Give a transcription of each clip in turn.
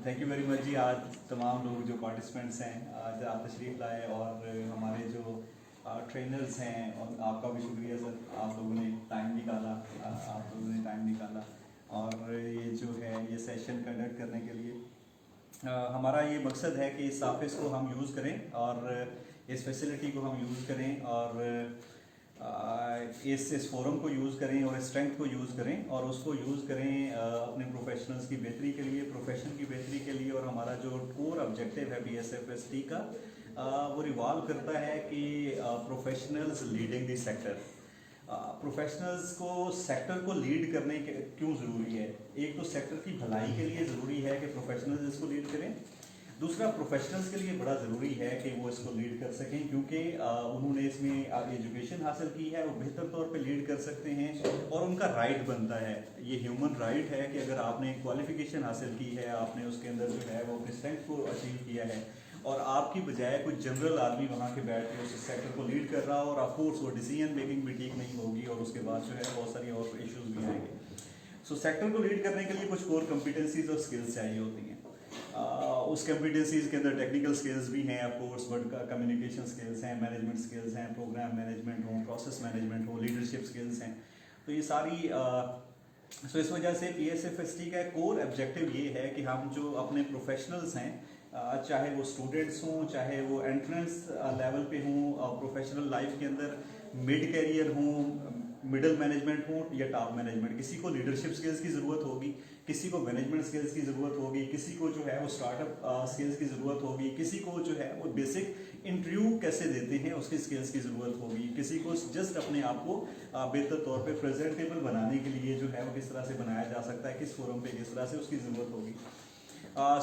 Thank you very much जी। आज तमाम लोग जो पार्टिसिपेंट्स हैं आज आप तशरीफ़ लाए और हमारे जो ट्रेनर्स हैं और आपका भी शुक्रिया सर, आप लोगों ने टाइम निकाला और ये जो है ये सेशन कंडक्ट करने के लिए हमारा ये मकसद है कि इस ऑफिस को हम यूज़ करें और इस फैसिलिटी को हम यूज़ करें और इस फोरम को यूज़ करें और स्ट्रेंथ को यूज़ करें और उसको यूज़ करें अपने प्रोफेशनल्स की बेहतरी के लिए, प्रोफेशन की बेहतरी के लिए। और हमारा जो कोर ऑब्जेक्टिव है BSFST का वो रिवॉल्व करता है कि professionals leading the sector. Professionals को सेक्टर को लीड करने के क्यों ज़रूरी है? एक तो सेक्टर की भलाई के लिए ज़रूरी है कि प्रोफेशनल्स इसको लीड करें। दूसरा, प्रोफेशनल्स के लिए बड़ा ज़रूरी है कि वो इसको लीड कर सकें क्योंकि उन्होंने इसमें एजुकेशन हासिल की है, वो बेहतर तौर पे लीड कर सकते हैं और उनका राइट बनता है, ये ह्यूमन राइट है कि अगर आपने क्वालिफिकेशन हासिल की है, आपने उसके अंदर जो है वो अपने स्ट्रेंथ को अचीव किया है और आपकी बजाय कुछ जनरल आदमी वहाँ के बैठ के उस सेक्टर को लीड कर रहा हो और ऑफकोर्स वो डिसीजन मेकिंग भी ठीक नहीं होगी और उसके बाद जो है बहुत सारी और इश्यूज भी आएंगे। सो सेक्टर को लीड करने के लिए कुछ कोर कम्पिटेंसीज और स्किल्स चाहिए होती हैं। उस कम्पिटेंसीज के अंदर टेक्निकल स्किल्स भी हैं of course, but communication skills हैं, मैनेजमेंट स्किल्स हैं, प्रोग्राम मैनेजमेंट हो, प्रोसेस मैनेजमेंट हो, लीडरशिप स्किल्स हैं। तो ये सारी सो इस वजह से BSFST का कोर ऑब्जेक्टिव ये है कि हम जो अपने प्रोफेशनल्स हैं, चाहे वो स्टूडेंट्स हों, चाहे वो एंट्रेंस लेवल पे हों, प्रोफेशनल लाइफ के अंदर मिड कैरियर हों, मिडल मैनेजमेंट हो या टॉप मैनेजमेंट, किसी को लीडरशिप स्किल्स की ज़रूरत होगी, किसी को मैनेजमेंट स्किल्स की ज़रूरत होगी, किसी को जो है वो स्टार्टअप स्किल्स की ज़रूरत होगी, किसी को जो है वो बेसिक इंटरव्यू कैसे देते हैं उसकी स्किल्स की ज़रूरत होगी, किसी को जस्ट अपने आप को बेहतर तौर पे प्रेजेंटेबल बनाने के लिए जो है वो किस तरह से बनाया जा सकता है, किस फोरम पे किस तरह से उसकी ज़रूरत होगी।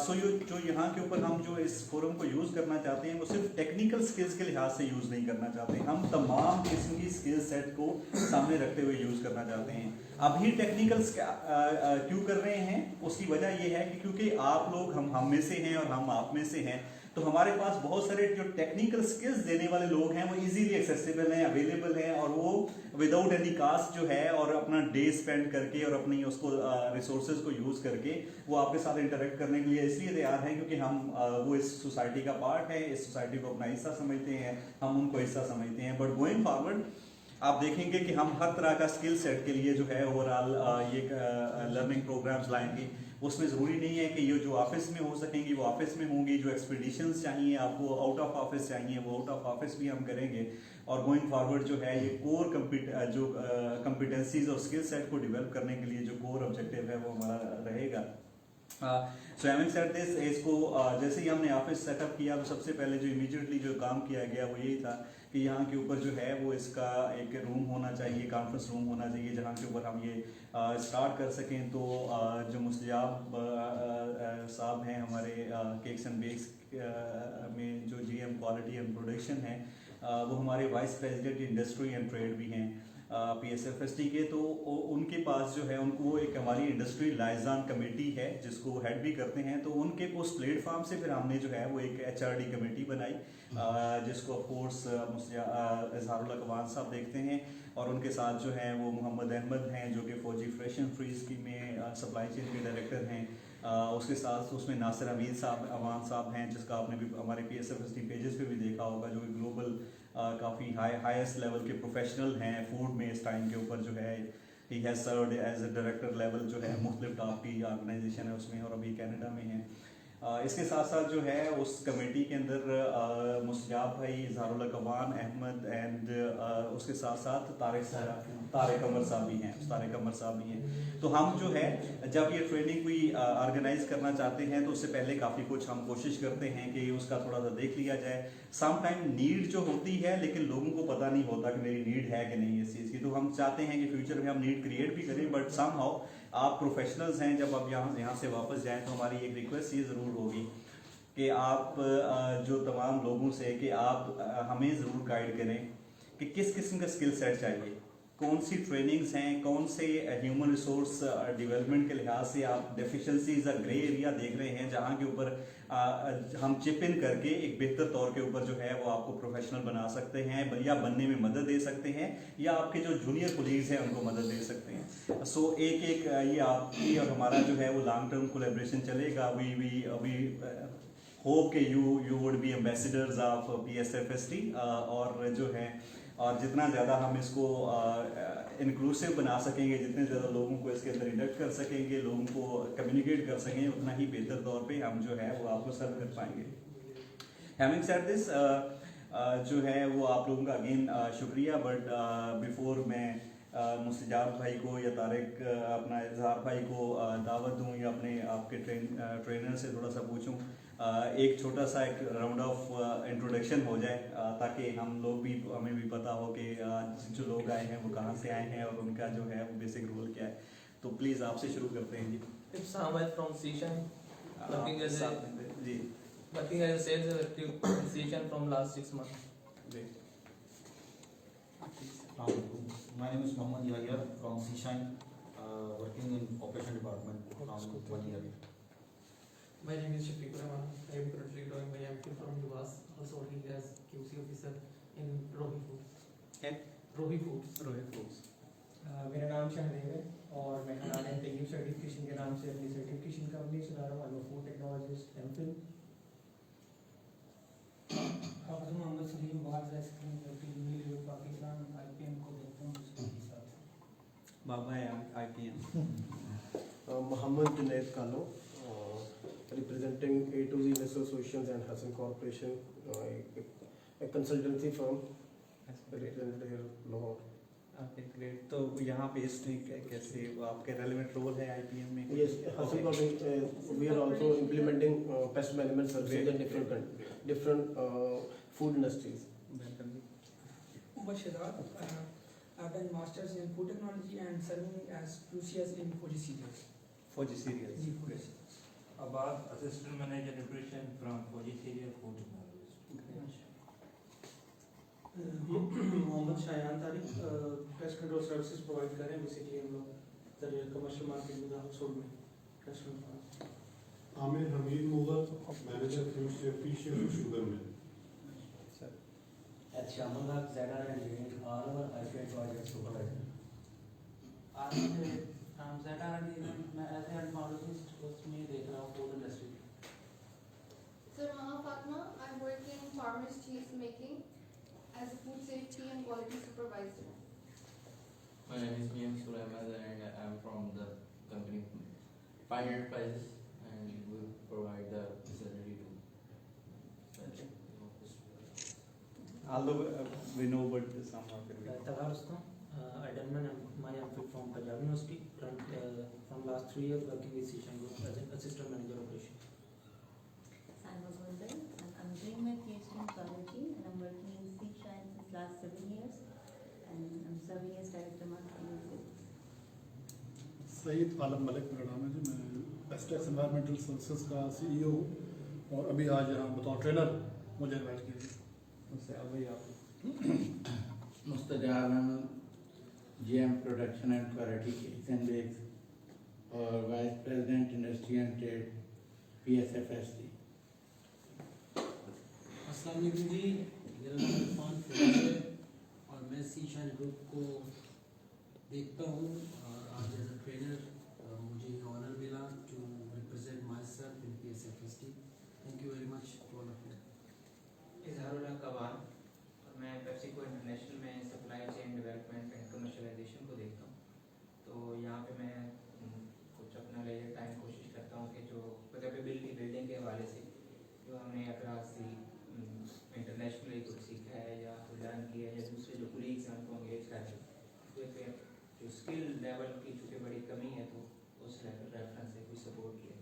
सो जो यहाँ के ऊपर हम जो इस फोरम को यूज़ करना चाहते हैं वो सिर्फ टेक्निकल स्किल्स के लिहाज से यूज़ नहीं करना चाहते, हम तमाम किस्म की स्किल सेट को सामने रखते हुए यूज़ करना चाहते हैं। अभी टेक्निकल्स क्यों कर रहे हैं उसकी वजह ये है कि क्योंकि आप लोग हम में से हैं और हम आप में से हैं, तो हमारे पास बहुत सारे जो टेक्निकल स्किल्स देने वाले लोग हैं वो इजीली एक्सेसिबल हैं, अवेलेबल हैं और वो विदाउट एनी कास्ट जो है और अपना डे स्पेंड करके और अपनी उसको रिसोर्सेज को यूज़ करके वो आपके साथ इंटरेक्ट करने के लिए इसलिए तैयार हैं क्योंकि हम वो इस सोसाइटी का पार्ट है, इस सोसाइटी को अपना हिस्सा समझते हैं, हम उनको हिस्सा समझते हैं। बट गोइंग फॉरवर्ड आप देखेंगे कि हम हर तरह का स्किल सेट के लिए जो है ओवरऑल ये लर्निंग प्रोग्राम्स लाएंगे। उसमें ज़रूरी नहीं है कि ये जो ऑफिस में हो सकेंगी वो ऑफिस में होंगी, जो एक्सपीडिशंस चाहिए आपको आउट ऑफ ऑफिस चाहिए वो आउट ऑफ ऑफिस भी हम करेंगे। और गोइंग फॉरवर्ड जो है ये कोर कम्पिटेंसीज और स्किल सेट को डेवलप करने के लिए जो कोर ऑब्जेक्टिव है वो हमारा रहेगा। सो हैविंग सेड दिस, इसको जैसे ही हमने ऑफिस सेटअप किया तो सबसे पहले जो इमीडिएटली जो काम किया गया वो यही था कि यहाँ के ऊपर जो है वो इसका एक रूम होना चाहिए, कॉन्फ्रेंस रूम होना चाहिए जहाँ के ऊपर हम ये स्टार्ट कर सकें। तो जो मुस्तजाब साहब हैं हमारे केक्स एंड बेक्स में जो GM क्वालिटी एंड प्रोडक्शन है, वो हमारे vice president industry and trade भी हैं BSFST के। तो उनके पास जो है उनको एक हमारी इंडस्ट्री लाइजान कमेटी है जिसको हेड भी करते हैं। तो उनके उस प्लेटफॉर्म से फिर हमने जो है वो एक HRD कमेटी बनाई जिसको ऑफ कोर्स इजहारुल्लाह कवान साहब देखते हैं और उनके साथ जो है वो मोहम्मद अहमद हैं जो कि फौजी फ्रेश एंड फ्री स्कीम में सप्लाई चेन के डायरेक्टर हैं। उसके साथ उसमें नासिर अवान साहब हैं जिसका आपने भी हमारे BSFST पेजेस पे भी देखा होगा, जो ग्लोबल काफ़ी हाईएस्ट लेवल के प्रोफेशनल हैं फूड में इस टाइम के ऊपर जो है। He has served as a director level जो है मुख्तलिफ टॉप की ऑर्गेनाइजेशन है उसमें और अभी कनाडा में है। इसके साथ साथ जो है उस कमेटी के अंदर मुस्तजाब भाई, इजहारुल्लाह कवान अहमद एंड उसके साथ साथ तारिक अमर साहब भी हैं। तो हम जो है जब ये ट्रेनिंग कोई ऑर्गेनाइज करना चाहते हैं तो उससे पहले काफ़ी कुछ हम कोशिश करते हैं कि उसका थोड़ा सा देख लिया जाए। सम टाइम नीड जो होती है लेकिन लोगों को पता नहीं होता कि मेरी नीड है कि नहीं इस चीज़ की। तो हम चाहते हैं कि फ्यूचर में हम नीड क्रिएट भी करें, बट सम हाउ आप प्रोफेशनल्स हैं, जब आप यहाँ से वापस जाएं तो हमारी एक रिक्वेस्ट ये ज़रूर होगी कि आप जो तमाम लोगों से कि आप हमें ज़रूर गाइड करें कि किस किस्म का स्किल सेट चाहिए। कौन सी ट्रेनिंग्स हैं, कौन से ह्यूमन रिसोर्स डेवलपमेंट के लिहाज से आप डेफिशिएंसीज ग्रे एरिया देख रहे हैं जहां के ऊपर हम चिप इन करके एक बेहतर तौर के ऊपर जो है वो आपको प्रोफेशनल बना सकते हैं या बनने में मदद दे सकते हैं, या आपके जो जूनियर कोलीग्स हैं उनको मदद दे सकते हैं। सो एक ये आपकी और हमारा जो है वो लॉन्ग टर्म कोलैबोरेशन चलेगा। वी होप के you would be ambassadors of PSFST, और जो है और जितना ज़्यादा हम इसको इंक्लूसिव बना सकेंगे, जितने ज़्यादा लोगों को इसके अंदर इंडक्ट कर सकेंगे, लोगों को कम्युनिकेट कर सकेंगे, उतना ही बेहतर तौर पे हम जो है वो आपको सर्व कर पाएंगे। हैविंग सेड दिस, जो है वो आप लोगों का अगेन शुक्रिया। बट बिफोर मैं मुस्तजाब भाई को या तारिक अपना इजहार भाई को दावत दूं या अपने आपके ट्रेनर से थोड़ा सा पूछूं, एक छोटा सा एक राउंड ऑफ इंट्रोडक्शन हो जाए, ताकि हम लोग भी, हमें भी पता हो कि जो लोग आए हैं वो कहाँ से आए हैं और उनका जो है वो बेसिक रोल क्या है। तो प्लीज़ आपसे शुरू करते हैं जी। From Sishan, working as a जी working as a sales executive in Sishan from last 6 months. जी। My name is Mohammad Yahya from Seashine, working in operation department from 1 year. My name is Shafiq Rahman. I am currently doing my MPhil from UAS, also working as QC officer in Rohi Foods. Rohi Foods. Rohit foods. मेरा नाम शहदेव है और मैं Hanan technique certification के नाम से अपनी certification company चला रहा हूँ। I am food technologist MPhil। हाफिज मोहम्मद सलीम, बाहर ice cream factory Unilever Pakistan, IPM को देखता हूँ उसके साथ। बाबा IPM। Mohammed Junaid Kano, representing A to Z Vessel Solutions and Hassan Corporation, a consultancy firm represented here Lahore. Okay great. तो यहाँ पे कैसे आपके रेलेवेंट रोल है IPM में? Yes, Hassan Corporation, we are also implementing pest management services in different food industries. Umar Shadad, I've done masters in food technology and serving as QCS in Fuji Cereals. Fuji Cereals। जी, Fuji Cereals. Abad, assistant manager nutrition from Fuji Cereal Food Technologies. Mohammad Shayan Tariq, pest control services provide कर रहे हैं। Basically हम लोग commercial market में household में pest control. Aamir Hamid Mughal, manager fish sugar mill. At Shamandak, Zedar Engineering, all our IPM project supervisor. Zedar Engineering, मैं as an entomologist उसमें देख रहा हूँ food industry। Sir, Maha Fatma, I work in farmers cheese making as a food safety and quality supervisor. My name is Miyam Sulaiman and I am from the company Fine Enterprises and we provide the facility to Although we know, but somehow Talha Rustam, I done my MPhil from Punjab University, from last 3 years working with Seashine Group as an assistant manager operation. Salma Gondal, and I'm doing my PhD in biology and I'm working in Seashine since last 7 years and I'm serving as director marketing and sales. Saeed आलम मलिक मेरा नाम है जी, मैं बेस्टेक्स environmental services का CEO हूँ और अभी आज यहाँ बताओ ट्रेनर मुझे इन्वाइट किया। मुस्तजाब Ahmad, GM Production and Quality Cakes and Bakes और Vice President Industry and Trade PSFST। अस्सलाम वालेकुम जी, मेरा नाम इरफान फिरोज है और मैं सीशाइन ग्रुप को देखता हूँ और आज एज अ ट्रेनर मुझे ऑनर मिला to represent myself in PSFST। Thank you very much for all of you. Izharullah Kaban, और मैं पेप्सिको इंटरनेशनल में supply chain development and commercialisation को देखता हूँ। तो यहाँ पे मैं कुछ अपना लेजर टाइम कोशिश करता हूँ कि जो कैपेबिलिटी बिल्डिंग के हवाले से जो हमने अक्रॉस दी इंटरनेशनली कुछ सीखा है या लर्न किया है या दूसरे जो कोलीग्स हैं उनको एंगेज कर रहे हैं, जो स्किल लेवल की चूँकि बड़ी कमी है तो उस रेफरेंस से कोई सपोर्ट किया।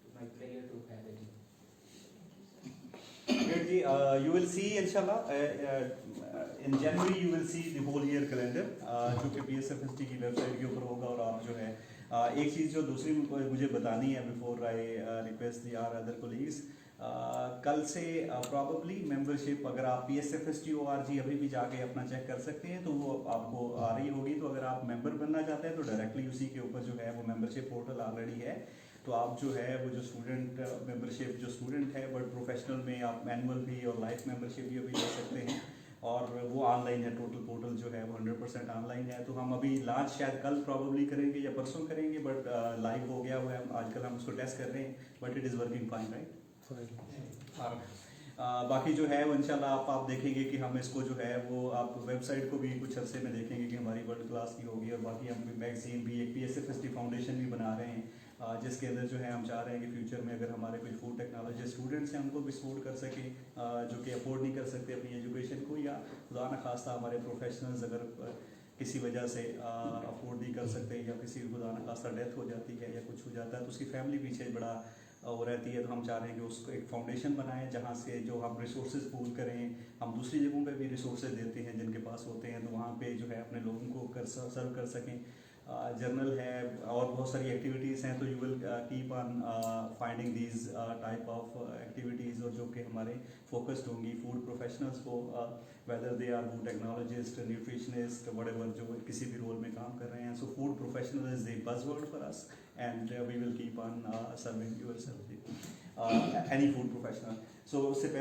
तो my player to have it. Great जी, you will see inshallah in January you will see the whole year calendar जो कि PSFST की वेबसाइट के ऊपर होगा। और आप जो है एक चीज़ जो दूसरी मुझे बतानी है before I request the are other colleagues, कल से प्रॉबली मेंबरशिप, अगर आप PSFST.org अभी भी जाके अपना चेक कर सकते हैं तो वो आपको आ रही होगी। तो अगर आप मेंबर बनना चाहते हैं तो डायरेक्टली उसी के ऊपर जो है वो मेंबरशिप पोर्टल ऑलरेडी है। तो आप जो है वो जो स्टूडेंट मेंबरशिप जो स्टूडेंट है बट प्रोफेशनल में आप मैनुअल भी और लाइफ मेंबरशिप भी अभी ले सकते हैं, और वो ऑनलाइन है। टोटल पोर्टल जो है वो 100% ऑनलाइन है। तो हम अभी लॉन्च शायद कल प्रॉबली करेंगे या परसों करेंगे, बट लाइव हो गया हुआ है। आजकल हम उसको टेस्ट कर रहे हैं, but it is working fine, right. और बाकी जो है वो इंशाल्लाह आप देखेंगे कि हम इसको जो है वो आप वेबसाइट को भी कुछ अरसे में देखेंगे कि हमारी वर्ल्ड क्लास की होगी। और बाकी हम मैगजीन भी एक PSFST फाउंडेशन भी बना रहे हैं, जिसके अंदर जो है हम चाह रहे हैं कि फ्यूचर में अगर हमारे कोई फूड टेक्नोलॉजी स्टूडेंट्स हैं उनको भी सपोर्ट कर सकें, जो कि अफोर्ड नहीं कर सकते अपनी एजुकेशन को, या खुदा न खास्ता हमारे प्रोफेशनल्स अगर किसी वजह से अफोर्ड नहीं कर सकते या किसी खुदा न खास्ता डेथ हो जाती है या कुछ हो जाता है तो उसकी फैमिली पीछे बड़ा वो रहती है। तो हम चाह रहे हैं कि उसको एक फाउंडेशन बनाएं जहाँ से जो हम रिसोर्सेज पूल करें। हम दूसरी जगहों पे भी रिसोर्सेज देते हैं जिनके पास होते हैं, तो वहाँ पे जो है अपने लोगों को सर्व कर सकें। जर्नल है और बहुत सारी एक्टिविटीज़ हैं, तो you will keep on finding these type of activities, और जो कि हमारे फोकस्ड होंगी फूड प्रोफेशनल्स को, whether they are food technologist, nutritionist, whatever, जो किसी भी रोल में काम कर रहे हैं। So food professional is the buzzword for us, and we will keep on serving yourself, any food professional. So